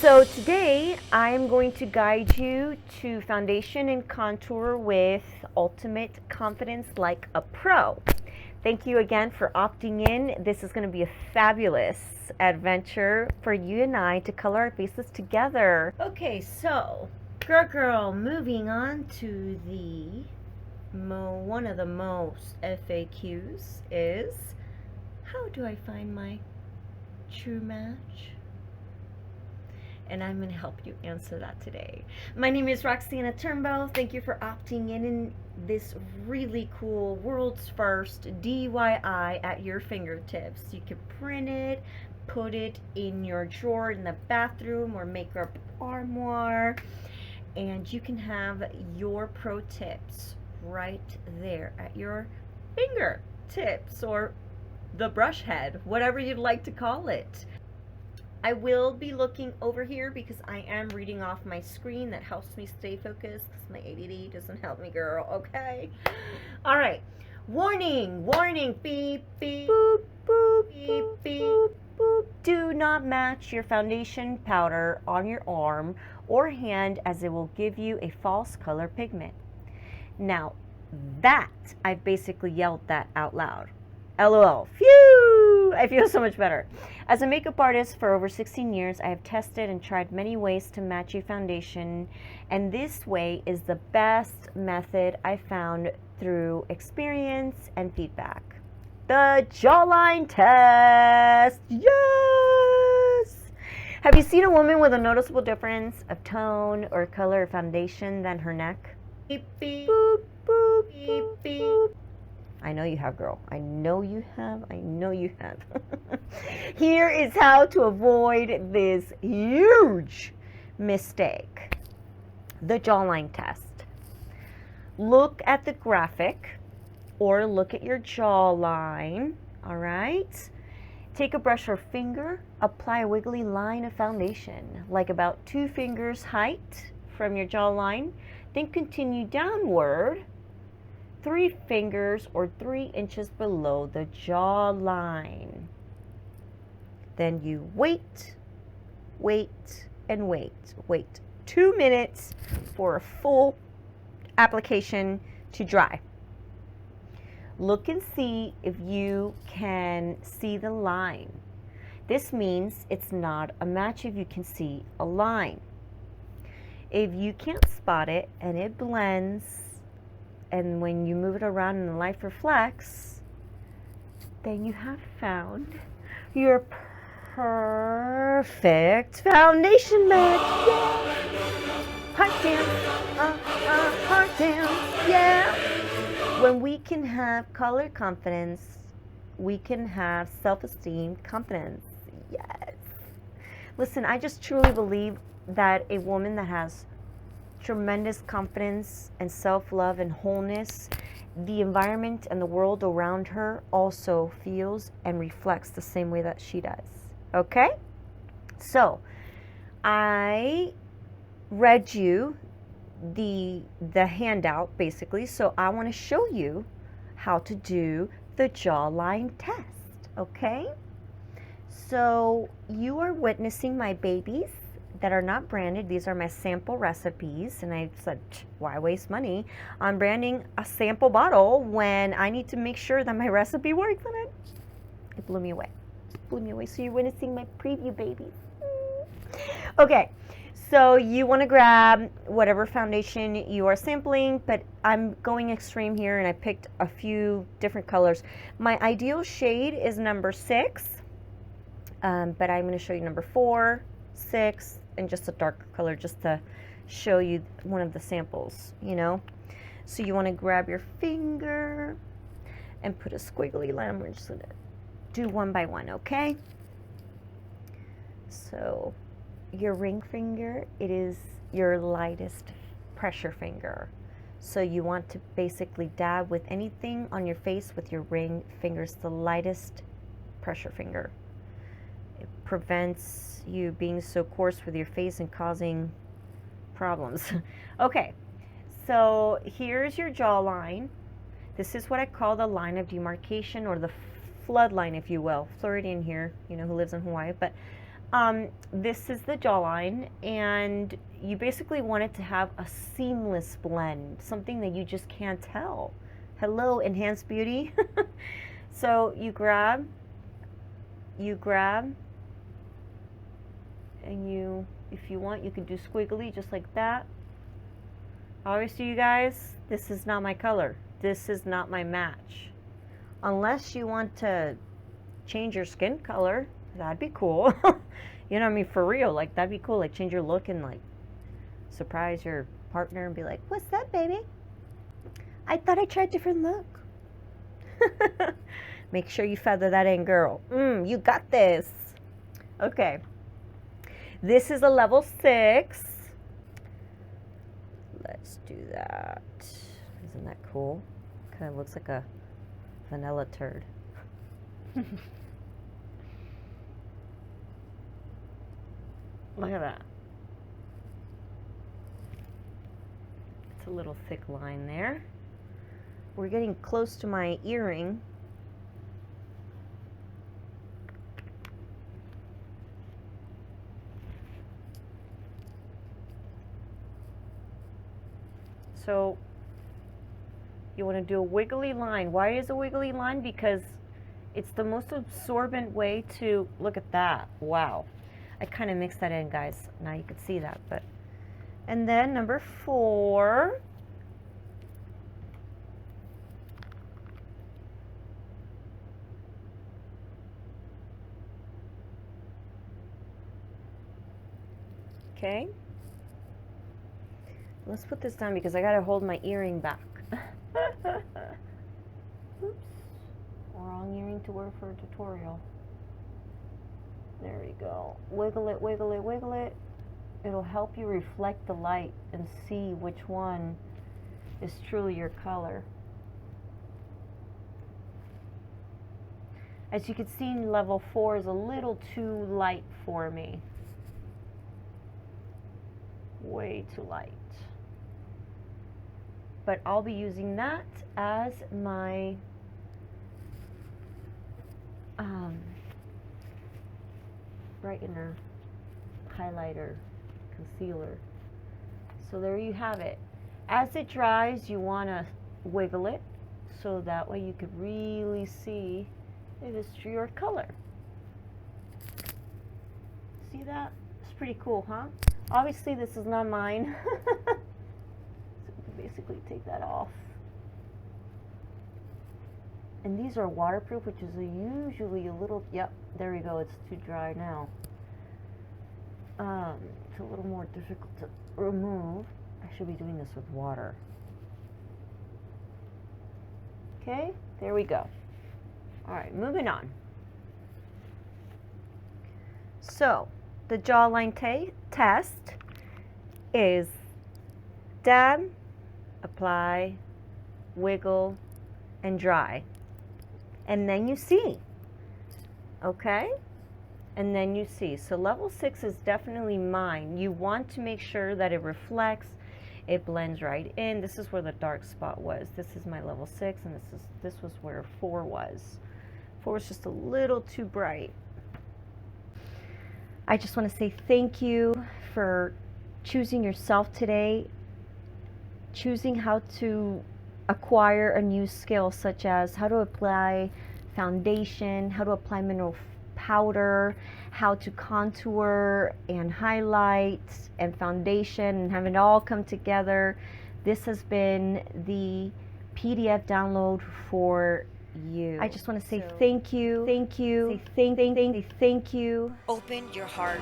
So today I am going to guide you to foundation and contour with ultimate confidence like a pro. Thank you again for opting in. This is going to be a fabulous adventure for you and I to color our faces together. Okay, so Grrl, moving on to the one of the most FAQs is, how do I find my true match? And I'm going to help you answer that today. My name is Roxana Turnbow. Thank you for opting in this really cool world's first DIY at your fingertips. You can print it, put it in your drawer in the bathroom or makeup armoire, and you can have your pro tips right there at your fingertips or the brush head, whatever you'd like to call it. I will be looking over here because I am reading off my screen. That helps me stay focused because my ADD doesn't help me, girl, okay? All right. Warning, warning, beep, beep, boop, boop, beep, beep, boop, boop. Do not match your foundation powder on your arm or hand, as it will give you a false color pigment. Now, that, I basically yelled that out loud. LOL. Phew! I feel so much better. As a makeup artist for over 16 years, I have tested and tried many ways to match a foundation, and this way is the best method I found through experience and feedback. The Jawline Test! Yes! Have you seen a woman with a noticeable difference of tone or color of foundation than her neck? Beep, beep, boop, boop, beep, beep. I know you have, girl. I know you have. I know you have. Here is how to avoid this huge mistake. The jawline test. Look at the graphic or look at your jawline. All right. Take a brush or finger. Apply a wiggly line of foundation, like about 2 fingers height from your jawline. Then continue downward 3 fingers or 3 inches below the jawline. Then you wait, wait, and wait. Wait 2 minutes for a full application to dry. Look and see if you can see the line. This means it's not a match if you can see a line. If you can't spot it and it blends, and when you move it around and the light reflects, then you have found your perfect foundation match. Yeah. Heart dance, heart dance, yeah. When we can have color confidence, we can have self-esteem, confidence. Yes. Listen, I just truly believe that a woman that has tremendous confidence and self-love and wholeness, the environment and the world around her also feels and reflects the same way that she does. Okay? So, I read you the handout basically, so I want to show you how to do the jawline test. Okay? So, you are witnessing my babies that are not branded. These are my sample recipes, and I said, why waste money on branding a sample bottle when I need to make sure that my recipe works on it? It blew me away. It blew me away. So you're witnessing my preview babies. Okay, so you want to grab whatever foundation you are sampling, but I'm going extreme here and I picked a few different colors. My ideal shade is number 6, but I'm going to show you number 4, 6, and just a darker color just to show you one of the samples, you know. So you want to grab your finger and put a squiggly line. We're just going to do one by one, okay? So your ring finger, it is your lightest pressure finger. So you want to basically dab with anything on your face with your ring fingers, the lightest pressure finger. It prevents you being so coarse with your face and causing problems. Okay, so here's your jawline. This is what I call the line of demarcation, or the flood line, if you will. Floridian here, you know, who lives in Hawaii, but This is the jawline, and you basically want it to have a seamless blend, something that you just can't tell. Hello, enhanced beauty. So you grab, and you, if you want, you can do squiggly just like that. Obviously, you guys, this is not my color. This is not my match. Unless you want to change your skin color, that'd be cool. You know what I mean? For real, like that'd be cool. Like change your look and like surprise your partner and be like, "What's up, baby? I thought I tried a different look." Make sure you feather that in, girl. You got this. Okay. This is a level 6. Let's do that. Isn't that cool? Kind of looks like a vanilla turd. Look at that. It's a little thick line there. We're getting close to my earring. So you want to do a wiggly line. Why is a wiggly line? Because it's the most absorbent way to, look at that. Wow. I kind of mixed that in, guys. Now you can see that. But and then number 4. Okay. Let's put this down because I gotta hold my earring back. Oops. Wrong earring to wear for a tutorial. There we go. Wiggle it, wiggle it, wiggle it. It'll help you reflect the light and see which one is truly your color. As you can see, level 4 is a little too light for me. Way too light. But I'll be using that as my brightener, highlighter, concealer. So there you have it. As it dries, you want to wiggle it so that way you could really see if it's your color. See that? It's pretty cool, huh? Obviously this is not mine. So you can basically take that off. And these are waterproof, which is usually a little, yep, there we go, it's too dry now. It's a little more difficult to remove. I should be doing this with water. Okay, there we go. All right, moving on. So, the jawline test is dab, apply, wiggle, and dry. And then you see. Okay? And then you see. So level 6 is definitely mine. You want to make sure that it reflects, it blends right in. This is where the dark spot was. This is my level 6, and this was where 4 was. 4 was just a little too bright. I just want to say thank you for choosing yourself today, choosing how to acquire a new skill, such as how to apply foundation, how to apply mineral powder, how to contour and highlight and foundation, and have it all come together. This has been the PDF download for you. I just want to say thank you, thank you, say thank you. Open your heart.